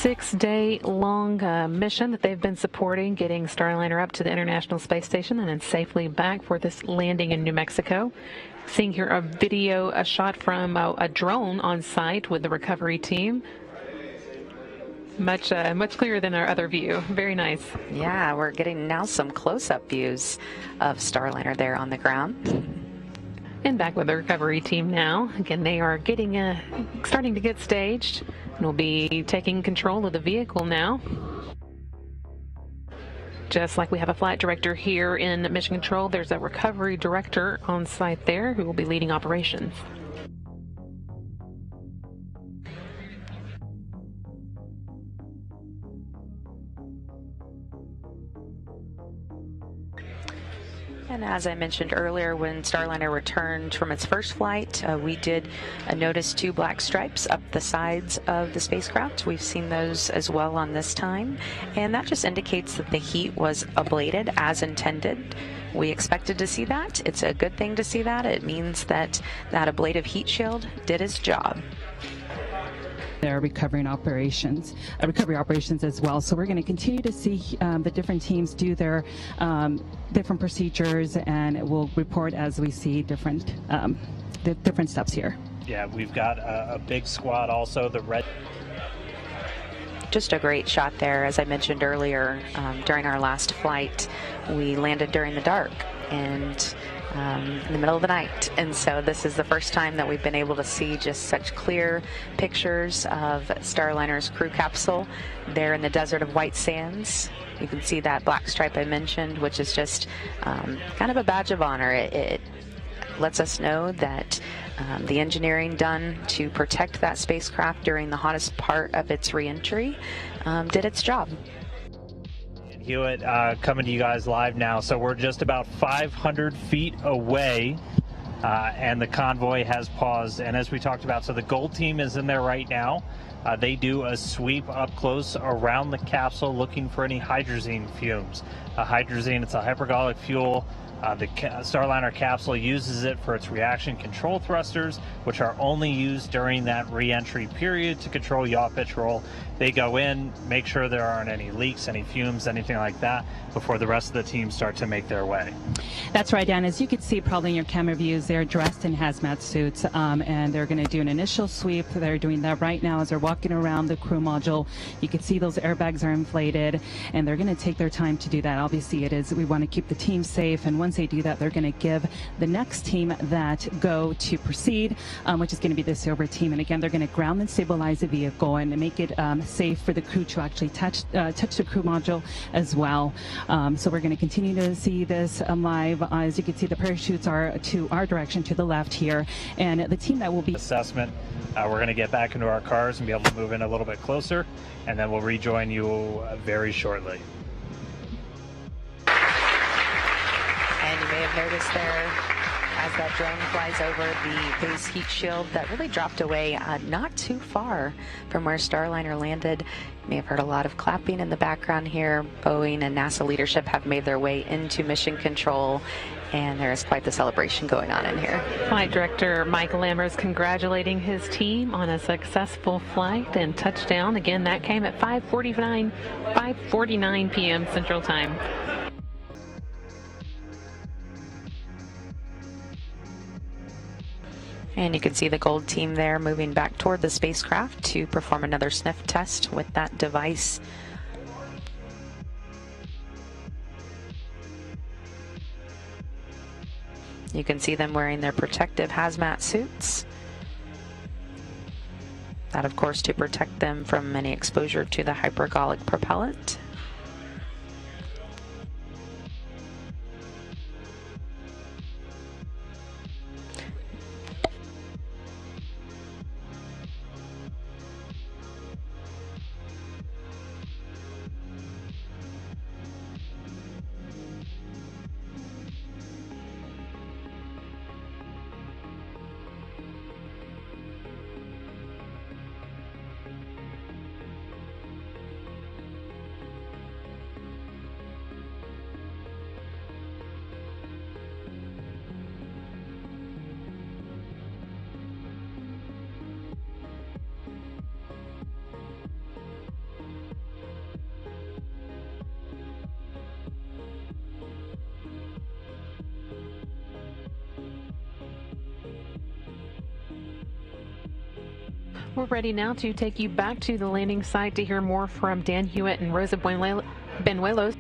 6-day-long mission that they've been supporting, getting Starliner up to the International Space Station and then safely back for this landing in New Mexico. Seeing here a shot from a drone on site with the recovery team. Much clearer than our other view. Very nice. Yeah, we're getting now some close-up views of Starliner there on the ground. And back with the recovery team now. Again, they are starting to get staged, and will be taking control of the vehicle now. Just like we have a flight director here in Mission Control, there's a recovery director on site there who will be leading operations. And as I mentioned earlier, when Starliner returned from its first flight, we did notice 2 black stripes up the sides of the spacecraft. We've seen those as well on this time, and that just indicates that the heat was ablated as intended. We expected to see that. It's a good thing to see that. It means that that ablative heat shield did its job. Their recovery operations as well. So we're going to continue to see the different teams do their different procedures, and we'll report as we see different steps here. Yeah, we've got a big squad also. The red. Just a great shot there. As I mentioned earlier, during our last flight, we landed during the dark and in the middle of the night, and so this is the first time that we've been able to see just such clear pictures of Starliner's crew capsule there in the desert of white sands. You can see that black stripe I mentioned, which is just kind of a badge of honor. It lets us know that the engineering done to protect that spacecraft during the hottest part of its re-entry did its job. Hewitt coming to you guys live now. So we're just about 500 feet away, and the convoy has paused. And as we talked about, so the gold team is in there right now. They do a sweep up close around the capsule looking for any hydrazine fumes. Hydrazine, it's a hypergolic fuel. The Starliner capsule uses it for its reaction control thrusters, which are only used during that re-entry period to control yaw pitch roll. They go in, make sure there aren't any leaks, any fumes, anything like that, before the rest of the team start to make their way. That's right, Dan. As you can see probably in your camera views, they're dressed in hazmat suits, and they're going to do an initial sweep. They're doing that right now as they're walking around the crew module. You can see those airbags are inflated, and they're going to take their time to do that. Obviously, we want to keep the team safe, and once they do that, they're going to give the next team that go to proceed, which is going to be the silver team. And again, they're going to ground and stabilize the vehicle and make it safe for the crew to actually touch the crew module as well. So we're going to continue to see this live. As you can see, the parachutes are to our direction, to the left here, and the team that will be assessment. We're going to get back into our cars and be able to move in a little bit closer, and then we'll rejoin you very shortly. And you may have noticed there, as that drone flies over the base heat shield that really dropped away not too far from where Starliner landed. You may have heard a lot of clapping in the background here. Boeing and NASA leadership have made their way into Mission Control, and there is quite the celebration going on in here. Flight Director Mike Lammers congratulating his team on a successful flight and touchdown. Again, that came at 5:49 p.m. Central Time. And you can see the gold team there moving back toward the spacecraft to perform another sniff test with that device. You can see them wearing their protective hazmat suits. That, of course, to protect them from any exposure to the hypergolic propellant. We're ready now to take you back to the landing site to hear more from Dan Hewitt and Rosa Benuelos.